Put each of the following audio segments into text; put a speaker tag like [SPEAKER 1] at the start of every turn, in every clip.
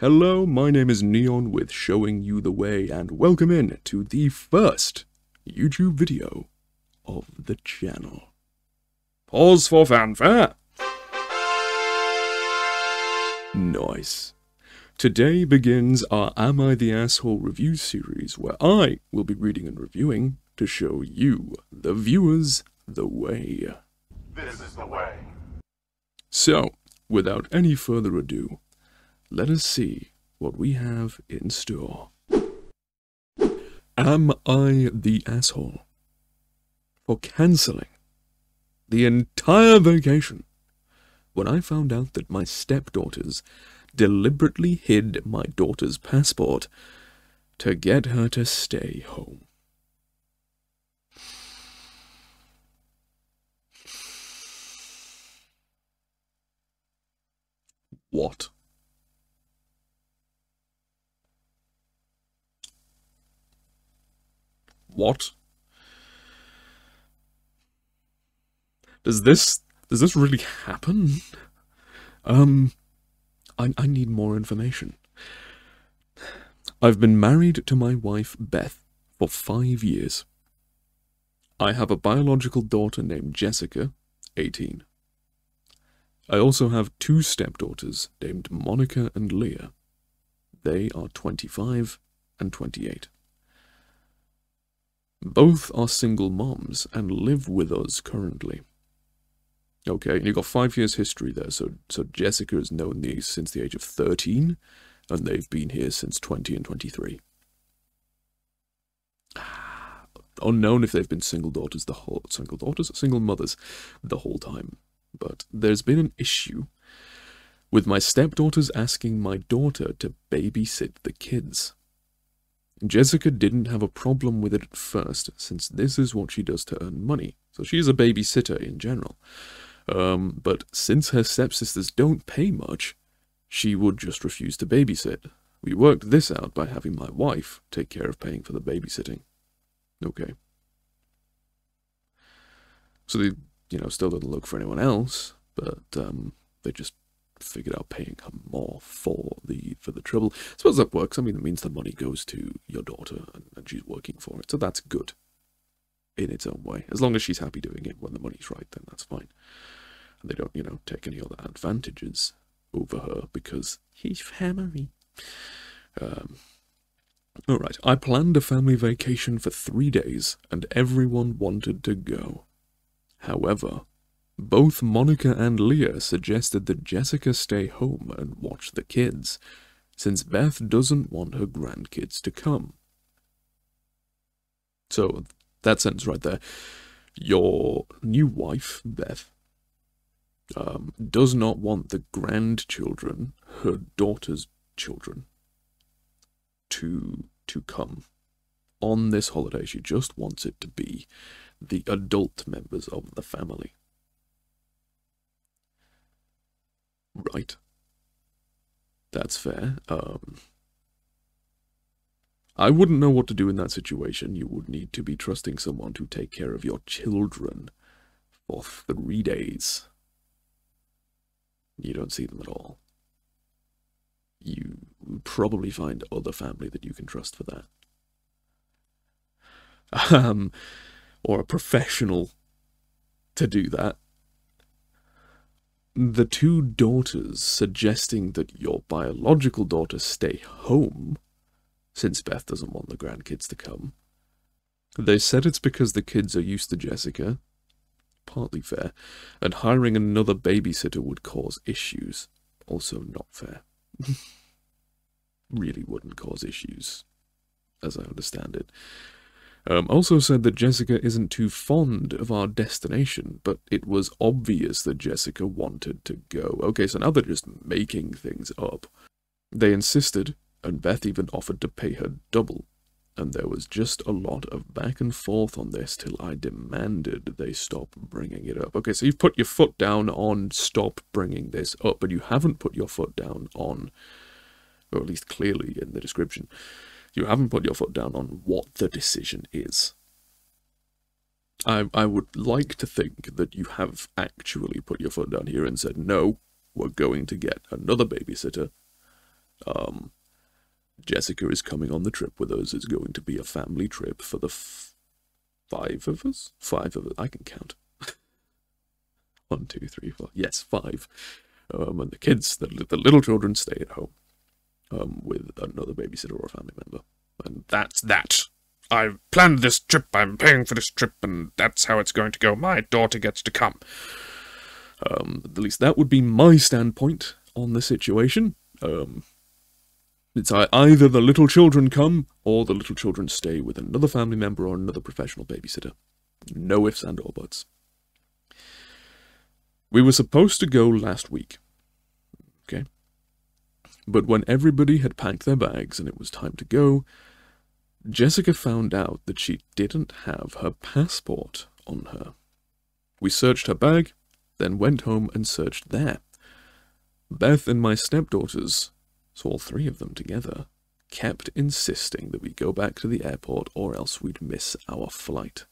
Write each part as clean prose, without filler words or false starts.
[SPEAKER 1] Hello, my name is Neon with Showing You the Way, and welcome in to the first YouTube video of the channel. Pause for fanfare! Nice. Today begins our Am I the Asshole review series, where I will be reading and reviewing to show you, the viewers, the way.
[SPEAKER 2] This is the way.
[SPEAKER 1] So, without any further ado, let us see what we have in store. Am I the asshole for cancelling the entire vacation when I found out that my stepdaughters deliberately hid my daughter's passport to get her to stay home? What? What? Does this really happen? I need more information. I've been married to my wife, Beth, for 5 years. I have a biological daughter named Jessica, 18. I also have 2 stepdaughters named Monica and Leah. They are 25 and 28. Both are single moms and live with us currently. Okay, and you've got 5 years history there, so Jessica has known these since the age of 13, and they've been here since 20 and 23. Unknown if they've been single mothers the whole time. But there's been an issue with my stepdaughters asking my daughter to babysit the kids. Jessica didn't have a problem with it at first, since this is what she does to earn money, so she's a babysitter in general. But since her stepsisters don't pay much, she would just refuse to babysit. We worked this out by having my wife take care of paying for the babysitting. Okay. So they, still didn't look for anyone else, but they just figured out paying her more for the trouble. I suppose that works. I mean, it means the money goes to your daughter, and she's working for it, so that's good in its own way. As long as she's happy doing it when the money's right, then that's fine. And they don't, take any other advantages over her because she's family. Alright, I planned a family vacation for 3 days, and everyone wanted to go. However, both Monica and Leah suggested that Jessica stay home and watch the kids, since Beth doesn't want her grandkids to come. So, that sentence right there. Your new wife, Beth, does not want the grandchildren, her daughter's children, to come on this holiday. She just wants it to be the adult members of the family. Right. That's fair. I wouldn't know what to do in that situation. You would need to be trusting someone to take care of your children for 3 days. You don't see them at all. You probably find other family that you can trust for that. Or a professional to do that. The 2 daughters suggesting that your biological daughter stay home, since Beth doesn't want the grandkids to come. They said it's because the kids are used to Jessica, partly fair, and hiring another babysitter would cause issues, also not fair. Really wouldn't cause issues, as I understand it. Also said that Jessica isn't too fond of our destination, but it was obvious that Jessica wanted to go. Okay, so now they're just making things up. They insisted, and Beth even offered to pay her double, and there was just a lot of back and forth on this till I demanded they stop bringing it up. Okay, so you've put your foot down on stop bringing this up, but you haven't put your foot down on, or at least clearly in the description, you haven't put your foot down on what the decision is. I would like to think that you have actually put your foot down here and said, no, we're going to get another babysitter, Jessica is coming on the trip with us. It's going to be a family trip for the five of us. I can count. 1, 2, 3, 4. Yes, 5. And the kids, the little children, stay at home with another babysitter or a family member. And that's that. I've planned this trip. I'm paying for this trip, and that's how it's going to go. My daughter gets to come. At least that would be my standpoint on the situation. It's either the little children come, or the little children stay with another family member or another professional babysitter. No ifs and or buts. We were supposed to go last week. Okay? But when everybody had packed their bags and it was time to go, Jessica found out that she didn't have her passport on her. We searched her bag, then went home and searched there. Beth and my stepdaughters, so all 3 of them together, kept insisting that we go back to the airport or else we'd miss our flight.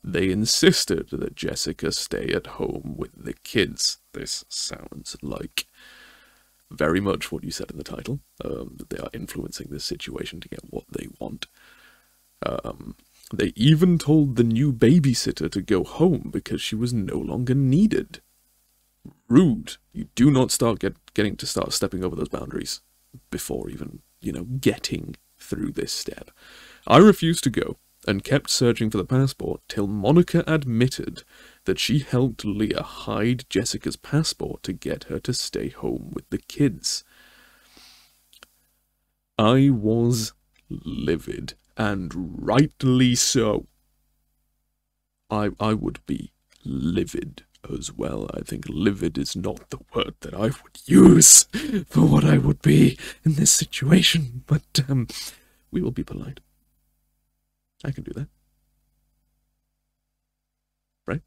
[SPEAKER 1] They insisted that Jessica stay at home with the kids. This sounds like very much what you said in the title, that they are influencing this situation to get what they want. They even told the new babysitter to go home because she was no longer needed. Rude. You do not start getting to start stepping over those boundaries before even, getting through this step. I refused to go and kept searching for the passport till Monica admitted that she helped Leah hide Jessica's passport to get her to stay home with the kids. I was livid, and rightly so. I would be livid as well. I think livid is not the word that I would use for what I would be in this situation, but we will be polite. I can do that. Right?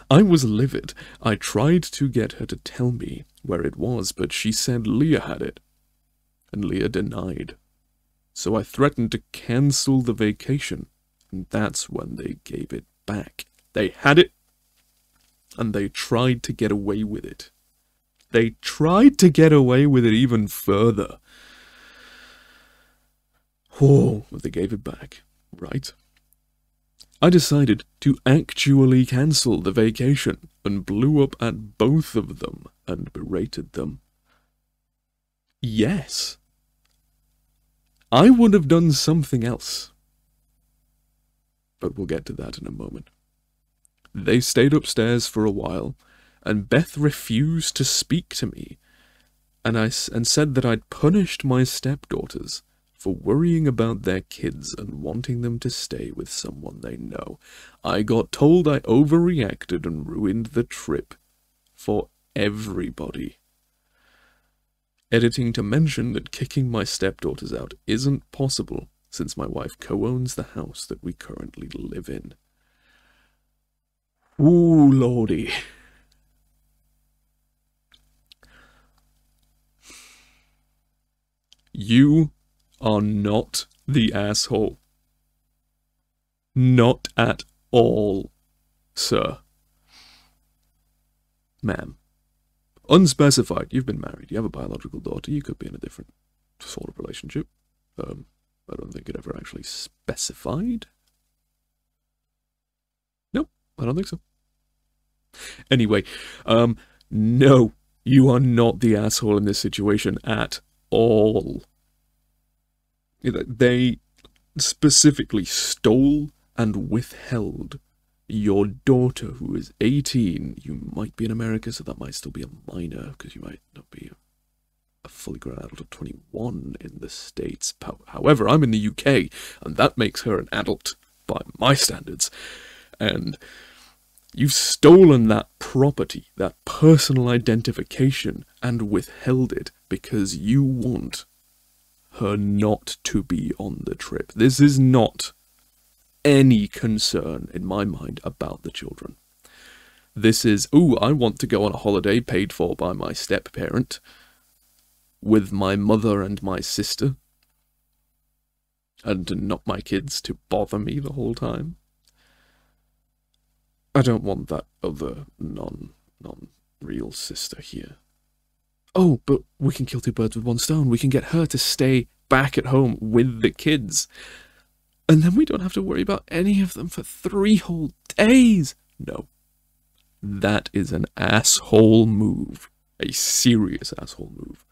[SPEAKER 1] I was livid. I tried to get her to tell me where it was, but she said Leah had it, and Leah denied. So I threatened to cancel the vacation, and that's when they gave it back. They had it, and they tried to get away with it. They tried to get away with it even further. Oh, they gave it back, right? I decided to actually cancel the vacation and blew up at both of them and berated them. Yes, I would have done something else, but we'll get to that in a moment. They stayed upstairs for a while, and Beth refused to speak to me, and said that I'd punished my stepdaughters for worrying about their kids and wanting them to stay with someone they know. I got told I overreacted and ruined the trip for everybody. Editing to mention that kicking my stepdaughters out isn't possible since my wife co-owns the house that we currently live in. Ooh, lordy. You are not the asshole. Not at all, sir. Ma'am. Unspecified. You've been married. You have a biological daughter. You could be in a different sort of relationship. I don't think it ever actually specified. Nope, I don't think so. Anyway, no, you are not the asshole in this situation at all. They specifically stole and withheld your daughter, who is 18. You might be in America, so that might still be a minor, because you might not be a fully grown adult of 21 in the States. However, I'm in the UK, and that makes her an adult by my standards. And you've stolen that property, that personal identification, and withheld it because you want her not to be on the trip. This is not any concern in my mind about the children. This is, ooh, I want to go on a holiday paid for by my step-parent with my mother and my sister, and not my kids to bother me the whole time. I don't want that other non-real sister here. Oh, but we can kill two birds with one stone. We can get her to stay back at home with the kids. And then we don't have to worry about any of them for 3 whole days. No. That is an asshole move. A serious asshole move.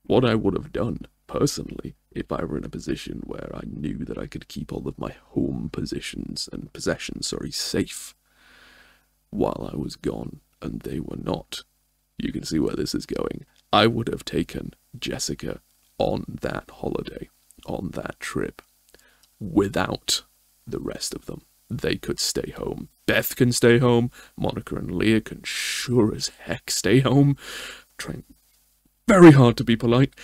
[SPEAKER 1] What I would have done, personally, if I were in a position where I knew that I could keep all of my home possessions, safe while I was gone and they were not. You can see where this is going. I would have taken Jessica on that holiday, on that trip, without the rest of them. They could stay home. Beth can stay home. Monica and Leah can sure as heck stay home. Trying very hard to be polite.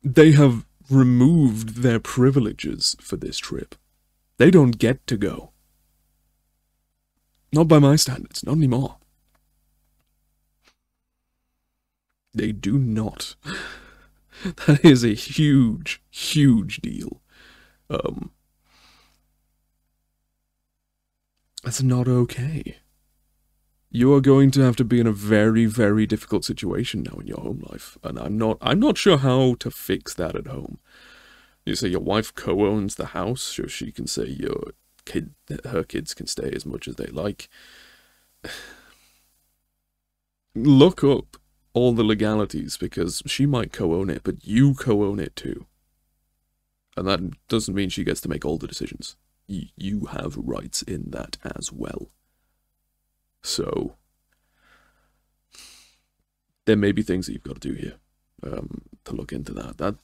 [SPEAKER 1] They have removed their privileges for this trip. They don't get to go. Not by my standards, not anymore. They do not. That is a huge, huge deal. That's not okay. You are going to have to be in a very, very difficult situation now in your home life, and I'm not sure how to fix that at home. You say your wife co-owns the house, so she can say her kids can stay as much as they like. Look up all the legalities, because she might co-own it, but you co-own it too. And that doesn't mean she gets to make all the decisions. You have rights in that as well. So, there may be things that you've got to do here to look into that.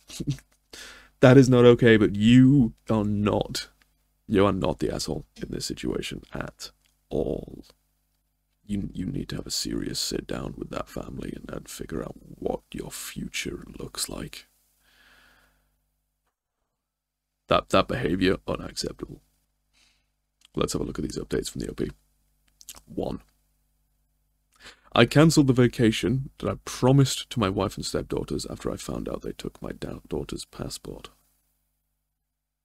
[SPEAKER 1] That is not okay, but you are not the asshole in this situation at all. You need to have a serious sit down with that family and figure out what your future looks like. That behavior, unacceptable. Let's have a look at these updates from the OP. 1. I cancelled the vacation that I promised to my wife and stepdaughters after I found out they took my daughter's passport.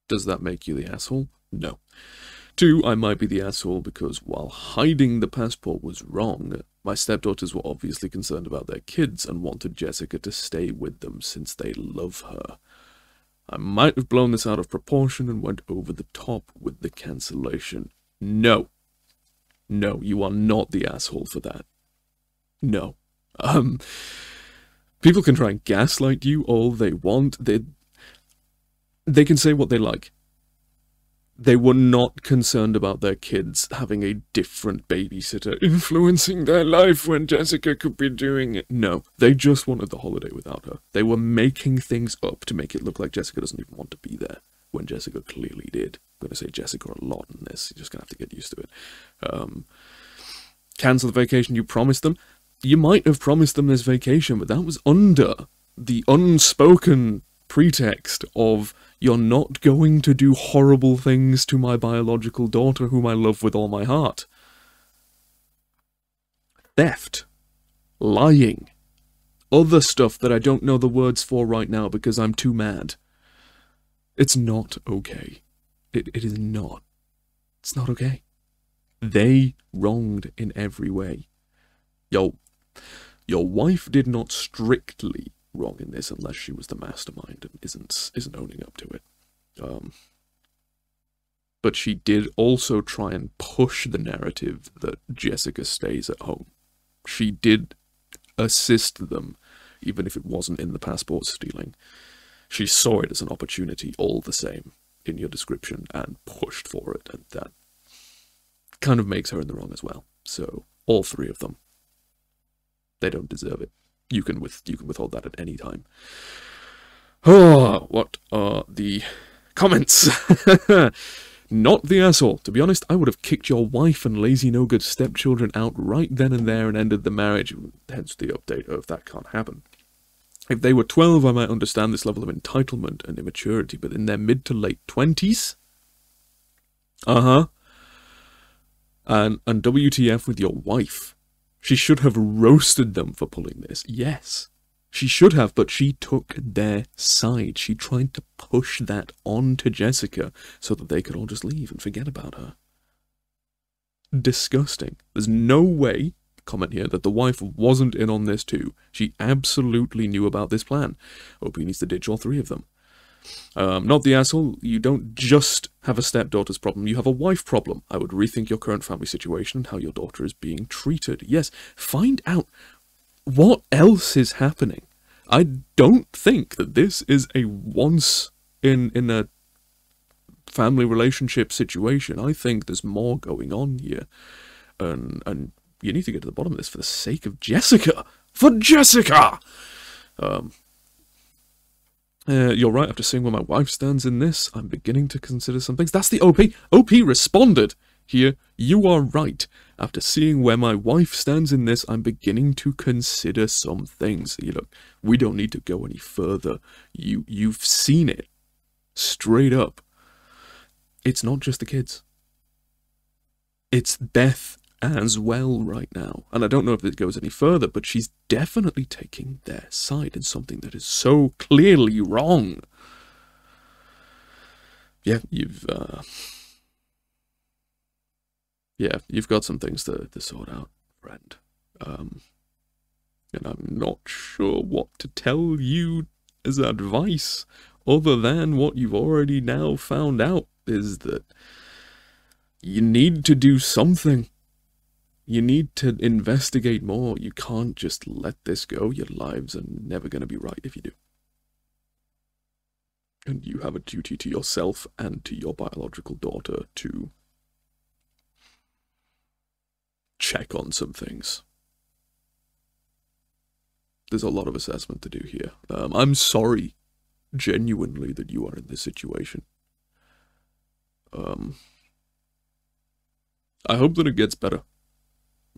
[SPEAKER 1] Does that make you the asshole? No. 2, I might be the asshole because while hiding the passport was wrong, my stepdaughters were obviously concerned about their kids and wanted Jessica to stay with them since they love her. I might have blown this out of proportion and went over the top with the cancellation. No. No, you are not the asshole for that. No. People can try and gaslight you all they want. They can say what they like. They were not concerned about their kids having a different babysitter influencing their life when Jessica could be doing it. No, they just wanted the holiday without her. They were making things up to make it look like Jessica doesn't even want to be there, when Jessica clearly did. I'm going to say Jessica a lot in this. You're just going to have to get used to it. Cancel the vacation you promised them. You might have promised them this vacation, but that was under the unspoken pretext of you're not going to do horrible things to my biological daughter whom I love with all my heart. Theft. Lying. Other stuff that I don't know the words for right now because I'm too mad. It's not okay. It is not. It's not okay. They wronged in every way. Your wife did not strictly wrong in this unless she was the mastermind and isn't owning up to it. But she did also try and push the narrative that Jessica stays at home. She did assist them, even if it wasn't in the passport stealing. She saw it as an opportunity all the same in your description and pushed for it, and that kind of makes her in the wrong as well. So, all 3 of them. They don't deserve it. You can withhold that at any time. Oh, what are the comments? Not the asshole. To be honest, I would have kicked your wife and lazy no-good stepchildren out right then and there and ended the marriage. Hence the update of that can't happen. If they were 12, I might understand this level of entitlement and immaturity, but in their mid to late 20s? And WTF with your wife. She should have roasted them for pulling this. Yes, she should have, but she took their side. She tried to push that on to Jessica so that they could all just leave and forget about her. Disgusting. There's no way comment here that the wife wasn't in on this too. She absolutely knew about this plan. OP needs to ditch all three of them. Not the asshole, you don't just have a stepdaughter's problem, you have a wife problem. I would rethink your current family situation and how your daughter is being treated. Yes, find out what else is happening. I don't think that this is a once in a family relationship situation. I think there's more going on here. And you need to get to the bottom of this for the sake of Jessica. For Jessica! You're right, after seeing where my wife stands in this, I'm beginning to consider some things. That's the OP. OP responded here. You are right. After seeing where my wife stands in this, I'm beginning to consider some things. You look, we don't need to go any further. You've seen it. Straight up. It's not just the kids. It's Beth as well right now. And I don't know if it goes any further, but she's definitely taking their side in something that is so clearly wrong. Yeah, you've got some things to sort out, friend. And I'm not sure what to tell you as advice, other than what you've already now found out, is that you need to do something. You need to investigate more. You can't just let this go. Your lives are never going to be right if you do. And you have a duty to yourself and to your biological daughter to check on some things. There's a lot of assessment to do here. I'm sorry, genuinely, that you are in this situation. I hope that it gets better.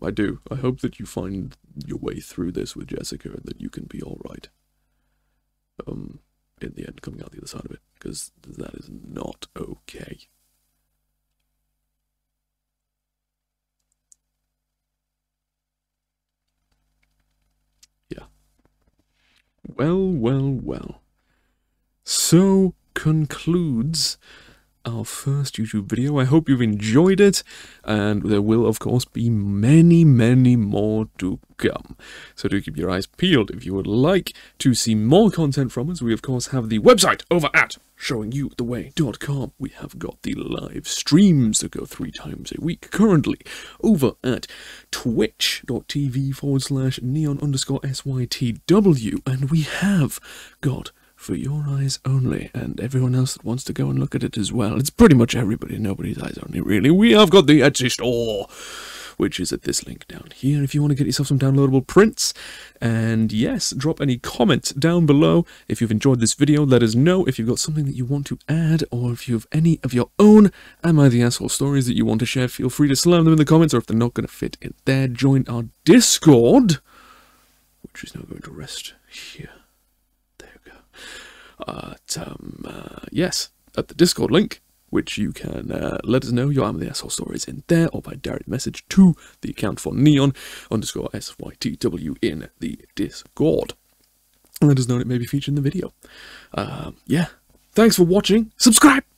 [SPEAKER 1] I do. I hope that you find your way through this with Jessica and that you can be alright. In the end, coming out the other side of it, because that is not okay. Yeah. Well. So concludes our first YouTube video. I hope you've enjoyed it, and there will of course be many more to come, so do keep your eyes peeled. If you would like to see more content from us, we of course have the website over at ShowingYoutheWhey.com. we have got the live streams that go 3 times a week currently over at twitch.tv/neon_sytw, and we have got For Your Eyes Only, and everyone else that wants to go and look at it as well. It's pretty much everybody, nobody's eyes only, really. We have got the Etsy store, which is at this link down here if you want to get yourself some downloadable prints. And yes, drop any comments down below. If you've enjoyed this video, let us know. If you've got something that you want to add, or if you have any of your own Am I the Asshole stories that you want to share, feel free to slam them in the comments, or if they're not going to fit in there, join our Discord, which is now going to rest here. Yes, at the Discord link, which you can let us know your Am I the Asshole stories in there, or by direct message to the account for neon_sytw in the Discord. And let us know, and it may be featured in the video. Yeah, thanks for watching. Subscribe!